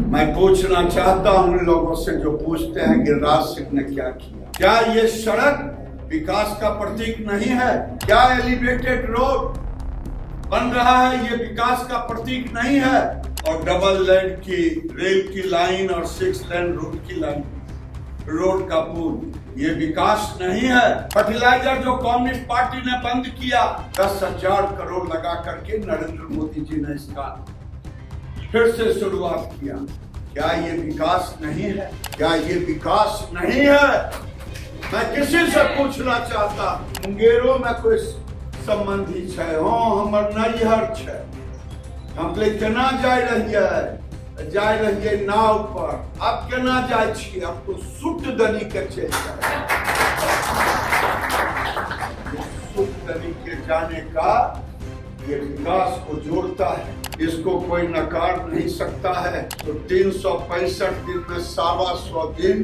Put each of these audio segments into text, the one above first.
मैं पूछना चाहता हूं उन लोगों से जो पूछते हैं गिरिराज सिंह ने क्या किया। क्या ये सड़क विकास का प्रतीक नहीं है? क्या एलिवेटेड रोड बन रहा है ये विकास का प्रतीक नहीं है? और डबल लेन की रेल की लाइन और 6 लेन रोड का पुल ये विकास नहीं है? फर्टिलाइजर जो कम्युनिस्ट पार्टी ने बंद किया 10,000 करोड़ लगा करके नरेंद्र मोदी जी ने इसका फिर से शुरुआत किया। क्या ये विकास नहीं है? क्या ये विकास नहीं है? मैं किसी से पूछना चाहता मुंगेरो में कोई संबंधी है हमर नैहर है हम केना जाय रहिए नाव पर। अब केना जाय छी? अब तो सुट दनी के चल जाए। सुट दनी के जाने का ये विकास को जोड़ता है, इसको कोई नकार नहीं सकता है। तो 365 दिन में 125 दिन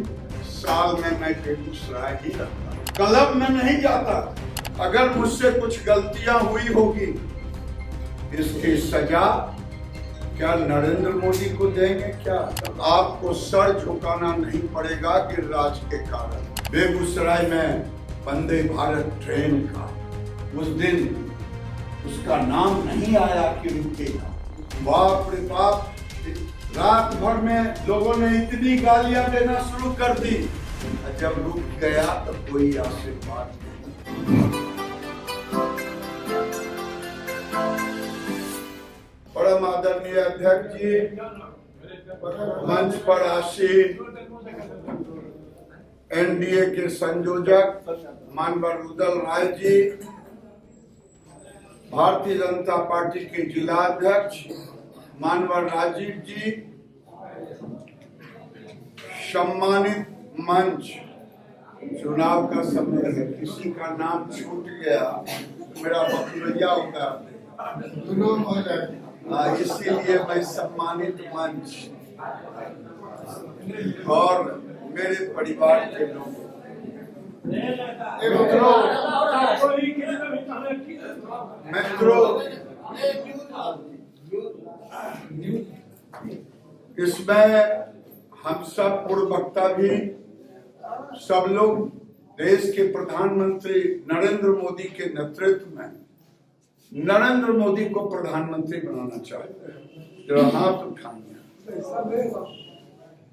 साल में मैं बेगूसराय ही रहता, क्लब में नहीं जाता। अगर मुझसे कुछ गलतियां हुई होगी इसकी सजा क्या नरेंद्र मोदी को देंगे? क्या आपको सर झुकाना नहीं पड़ेगा गिरिराज के कारण। बेगूसराय में वंदे भारत ट्रेन का उस दिन उसका नाम नहीं आया कि रुकेगा। बाप रे बाप, रात भर में लोगों ने इतनी गालियां देना शुरू कर दी, जब रुक गया तो कोई आशीर्वाद नहीं। परम आदरणीय अध्यक्ष जी, मंच पर आसीन एनडीए के संयोजक मानवर रुदल राय जी, भारतीय जनता पार्टी के जिला अध्यक्ष मानवर राजीव जी, सम्मानित मंच, चुनाव का समय है, किसी का नाम छूट गया तो मेरा बकरिया होगा, इसीलिए मैं सम्मानित मंच और मेरे परिवार के लोग, मित्रों, इसमें हम सब पूर्व वक्ता भी सब लोग देश के प्रधानमंत्री नरेंद्र मोदी के नेतृत्व में नरेंद्र मोदी को प्रधानमंत्री बनाना चाहते हैं। जो हाथ उठाएंगे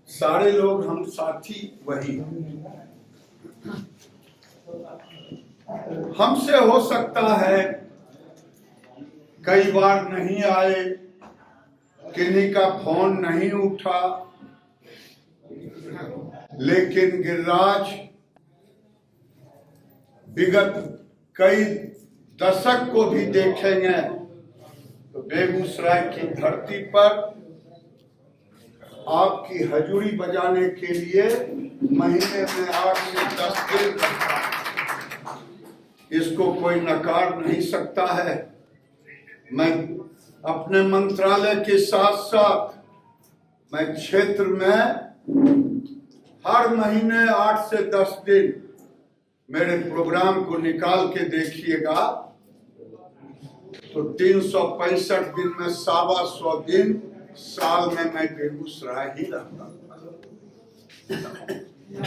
सारे लोग, हम साथी वही। हमसे हो सकता है कई बार नहीं आए, किन्हीं का फोन नहीं उठा, लेकिन गिरिराज विगत कई दशक को भी देखेंगे तो बेगूसराय की धरती पर आपकी हजूरी बजाने के लिए महीने में 8 से 10 दिन लगता है। इसको कोई नकार नहीं सकता है। मैं अपने मंत्रालय के साथ साथ मैं क्षेत्र में हर महीने 8 से 10 दिन मेरे प्रोग्राम को निकाल के देखिएगा तो 365 दिन में 125 दिन साल में मैं बेगूसराय ही रहता था।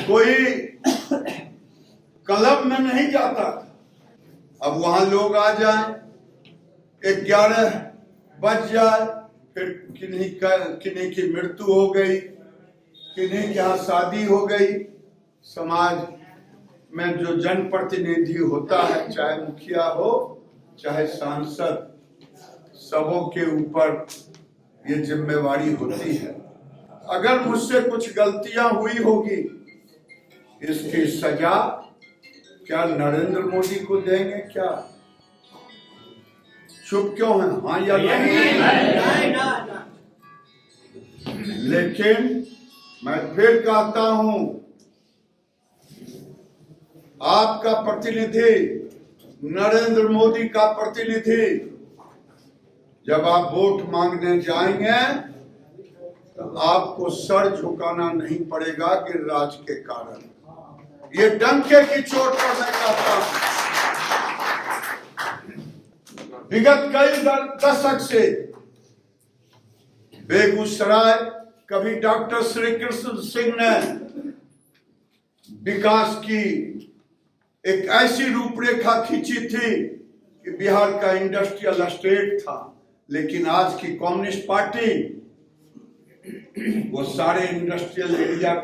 कोई क्लब में नहीं जाता। अब वहां लोग आ जाए, 11 बज जाए, फिर किन्हीं की मृत्यु हो गई, किन्हीं के यहाँ शादी हो गई। समाज में जो जनप्रतिनिधि होता है, चाहे मुखिया हो चाहे सांसद, सबों के ऊपर ये जिम्मेवारी होती है। अगर मुझसे कुछ गलतियां हुई होगी इसकी सजा क्या नरेंद्र मोदी को देंगे? क्या चुप क्यों है? हाँ या नहीं? लेकिन मैं फिर कहता हूं, आपका प्रतिनिधि नरेंद्र मोदी का प्रतिनिधि जब आप वोट मांगने जाएंगे तो आपको सर झुकाना नहीं पड़ेगा गिरिराज के कारण। ये डंके की चोट पर मैं कहता हूं। विगत कई दशक से बेगूसराय कभी डॉक्टर श्री कृष्ण सिंह ने विकास की एक ऐसी रूपरेखा खींची थी कि बिहार का इंडस्ट्रियल एस्टेट था, लेकिन आज की कम्युनिस्ट पार्टी वो सारे इंडस्ट्रियल एरिया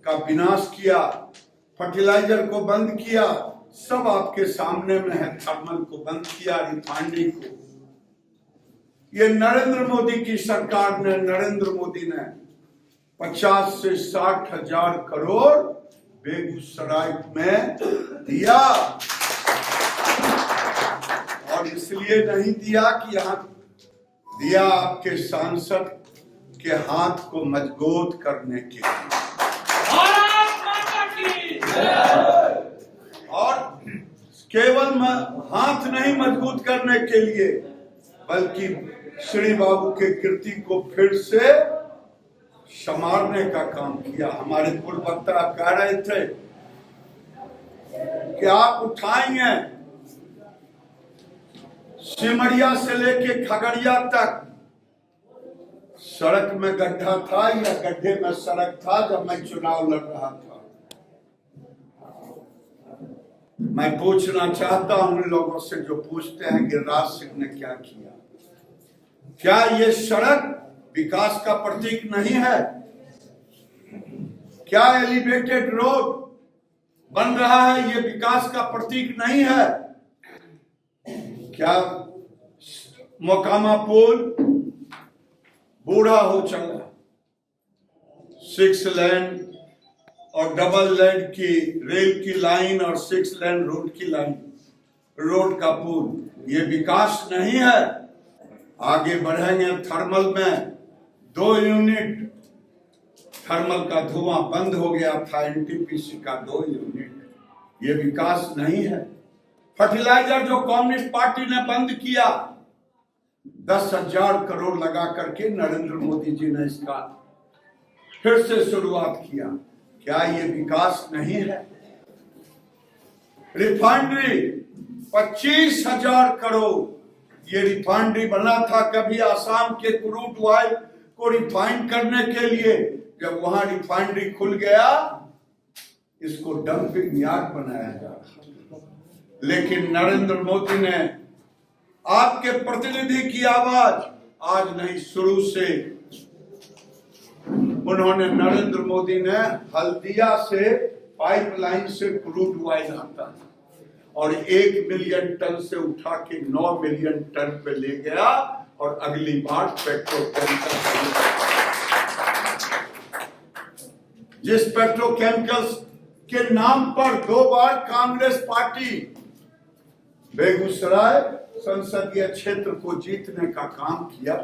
का विनाश किया, फर्टिलाइजर को बंद किया, सब आपके सामने में है, थर्मल को बंद किया, रिफाइनरी को। ये नरेंद्र मोदी की सरकार ने, नरेंद्र मोदी ने 50 से 60 हजार करोड़ बेगूसराय में दिया, और इसलिए नहीं दिया कि यहाँ दिया आपके सांसद के हाथ को मजबूत करने के लिए, और केवल हाथ नहीं मजबूत करने के लिए, बल्कि श्री बाबू के कीर्ति को फिर से संवारने का काम किया। हमारे पूर्व वक्ता कह रहे थे कि आप उठाएंगे सिमरिया से लेके खगड़िया तक सड़क में गड्ढा था या गड्ढे में सड़क था जब मैं चुनाव लड़ रहा था। मैं पूछना चाहता हूं उन लोगों से जो पूछते हैं गिरिराज सिंह ने क्या किया। क्या ये सड़क विकास का प्रतीक नहीं है? क्या एलिवेटेड रोड बन रहा है ये विकास का प्रतीक नहीं है? क्या मोकामा पुल बूढ़ा हो चला, 6 लेन और डबल लेन की रेल की लाइन और 6 लेन रोड की लाइन, रोड का पुल, ये विकास नहीं है? आगे बढ़ेंगे थर्मल में 2 यूनिट थर्मल का धुआं बंद हो गया था, एनटीपीसी का 2 यूनिट, ये विकास नहीं है? फर्टिलाइजर जो कम्युनिस्ट पार्टी ने बंद किया, 10,000 करोड़ लगा करके नरेंद्र मोदी जी ने इसका फिर से शुरुआत किया, क्या ये विकास नहीं है? रिफाइनरी 25,000 करोड़, ये रिफाइनरी बना था कभी आसाम के क्रूड ऑयल को रिफाइन करने के लिए। जब वहां रिफाइनरी खुल गया, इसको डंपिंग यार्ड बनाया जा रहा, लेकिन नरेंद्र मोदी ने आपके प्रतिनिधि की आवाज आज नहीं, शुरू से उन्होंने, नरेंद्र मोदी ने हल्दिया से पाइपलाइन से क्रूड ऑयल आता था और 1 मिलियन टन से उठा के 9 मिलियन टन पे ले गया, और अगली बार पेट्रोकेमिकल, जिस पेट्रोकेमिकल्स के नाम पर 2 बार कांग्रेस पार्टी बेगूसराय संसदीय क्षेत्र को जीतने का काम किया,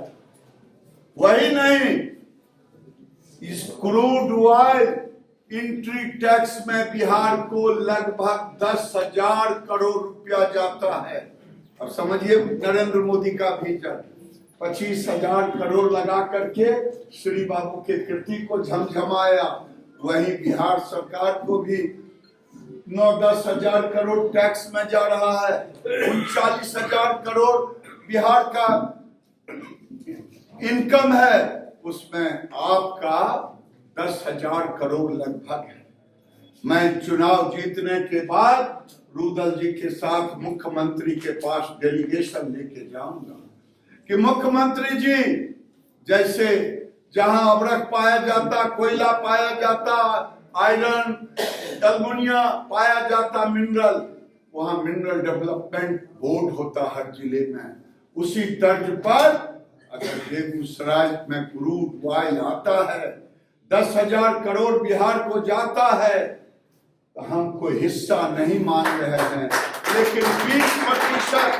वही नहीं, इस क्रूड ऑयल इंट्री टैक्स में बिहार को लगभग 10,000 करोड़ रुपया जाता है। अब समझिए नरेंद्र मोदी का विजन, 25,000 करोड़ लगा करके श्री बाबू के कीर्ति को झमझमाया, वही बिहार सरकार को भी 9-10 हजार करोड़ टैक्स में जा रहा है, 39,000 करोड़ बिहार का इनकम है, उसमें आपका 10,000 करोड़ लगभग है। मैं चुनाव जीतने के बाद रुदल जी के साथ मुख्यमंत्री के पास डेलीगेशन लेके जाऊंगा कि मुख्यमंत्री जी, जैसे जहां अवरक पाया जाता, कोयला पाया जाता, आयरन, एल्युमिनियम पाया जाता, मिनरल, वहां मिनरल डेवलपमेंट बोर्ड होता हर जिले में, उसी तर्ज पर अगर बेगूसराय में क्रूड ऑयल आता है, 10,000 करोड़ बिहार को जाता है, तो हम कोई हिस्सा नहीं मांग रहे हैं, लेकिन 20%,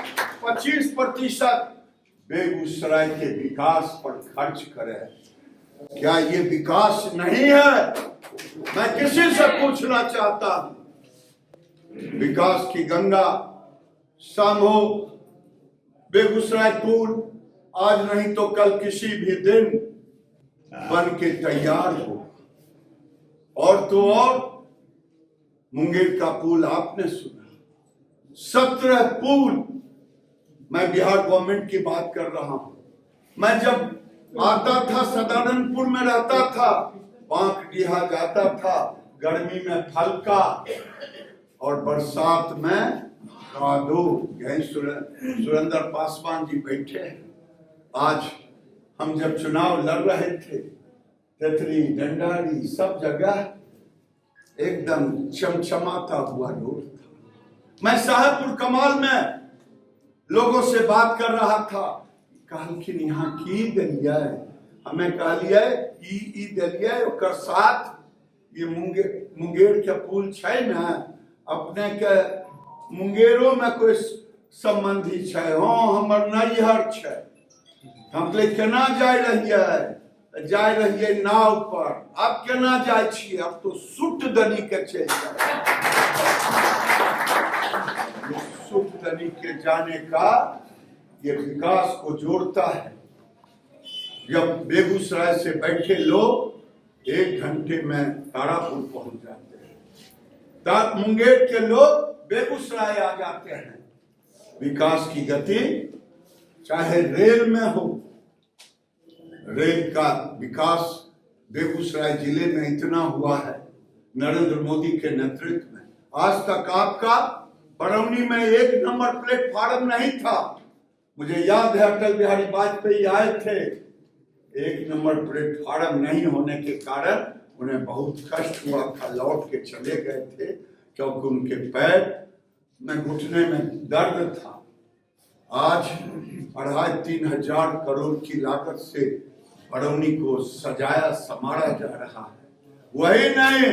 25% बेगूसराय के विकास पर खर्च करें। क्या ये विकास नहीं है? मैं किसी से पूछना चाहता हूं, विकास की गंगा समूह बेगूसराय पुल आज नहीं तो कल किसी भी दिन बन के तैयार हो, और तो और मुंगेर का पुल आपने सुना, 17 पुल, मैं बिहार गवर्नमेंट की बात कर रहा हूं। मैं जब आता था, सदानंदपुर में रहता था, बांकडीहा जाता था, गर्मी में फलका और बरसात में कादो। यही सुरेंद्र पासवान जी बैठे हैं। आज हम जब चुनाव लड़ रहे थे, तितली डंडारी सब जगह एकदम चमचमाता हुआ रोड था। मैं साहेबपुर कमाल में लोगों से बात कर रहा था, कहलखिन यहाँ की दलिया है, हमें कहलिए ई दलिया ओकर साथ ये मुंगेर के पुल छै न, अपने के मुंगेरो में कोई संबंधी छै, हाँ हमर नैहर छै। हम कहले केना जाय रहिए नाव पर, अब केना जाय छियै, अब तो सुट दनी के चल जाए। सुट दनी के जाने का ये विकास को जोड़ता है। जब बेगूसराय से बैठे लोग 1 घंटे में तारापुर पहुंच जाते हैं, मुंगेर के लोग बेगूसराय आ जाते हैं। विकास की गति चाहे रेल में हो, रेल का विकास बेगूसराय जिले में इतना हुआ है नरेंद्र मोदी के नेतृत्व में। आज तक आपका बरौनी में 1 नंबर प्लेटफार्म नहीं था। मुझे याद है अटल बिहारी वाजपेयी आए थे, 1 नंबर प्लेटफार्म नहीं होने के कारण उन्हें बहुत कष्ट हुआ था, लौट के चले गए थे क्योंकि उनके पैर में घुटने में दर्द था। आज 2.5-3 हजार करोड़ की लागत से बरौनी को सजाया संवारा जा रहा है। वही नहीं,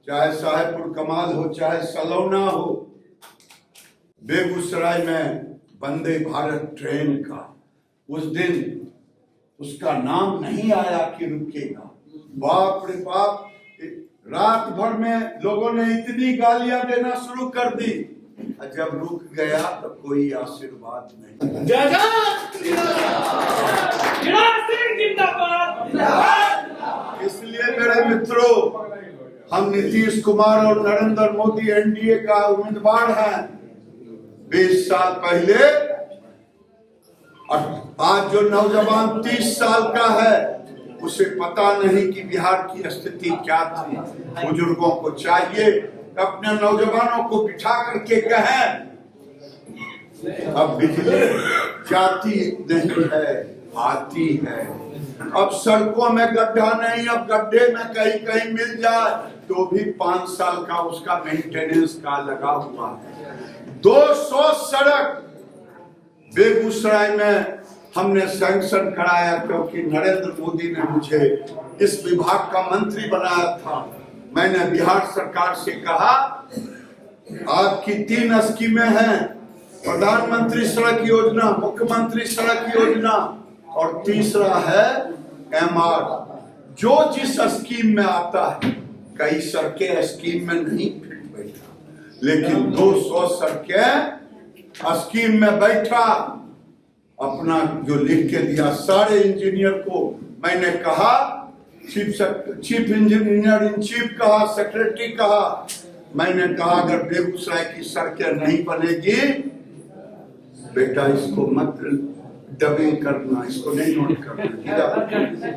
चाहे साहेबपुर कमाल हो, चाहे सलौना हो, बेगूसराय में वंदे भारत ट्रेन का उस दिन उसका नाम नहीं आया कि रुकेगा। बाप रे बाप, रात भर में लोगों ने इतनी गालियां देना शुरू कर दी, जब रुक गया तो कोई आशीर्वाद नहीं। इसलिए मेरे मित्रों, हम नीतीश कुमार और नरेंद्र मोदी एनडीए का उम्मीदवार हैं। 20 साल पहले, आज जो नौजवान 30 साल का है उसे पता नहीं कि बिहार की स्थिति क्या थी। बुजुर्गों को चाहिए अपने नौजवानों को बिठा करके कहें, अब बिजली जाती नहीं है, आती है। अब सड़कों में गड्ढा नहीं, अब गड्ढे में कहीं कहीं मिल जाए तो भी 5 साल का उसका मेंटेनेंस का लगा हुआ है। 200 सड़क बेगूसराय में हमने सैंक्शन कराया क्योंकि नरेंद्र मोदी ने मुझे इस विभाग का मंत्री बनाया था। मैंने बिहार सरकार से कहा, आपकी 3 स्कीमें हैं, प्रधानमंत्री सड़क योजना, मुख्यमंत्री सड़क योजना और तीसरा है MR। जो जिस स्कीम में आता है, कई सड़कें स्कीम में नहीं फिट बैठा, लेकिन 200 सड़कें स्कीम में बैठा। अपना जो लिख के दिया सारे इंजीनियर को, मैंने कहा चीफ इंजीनियर इन चीफ कहा, सेक्रेटरी कहा, मैंने कहा अगर बेगूसराय की सड़कें नहीं बनेगी बेटा इसको मत डबिंग करना, इसको नहीं नोट करना।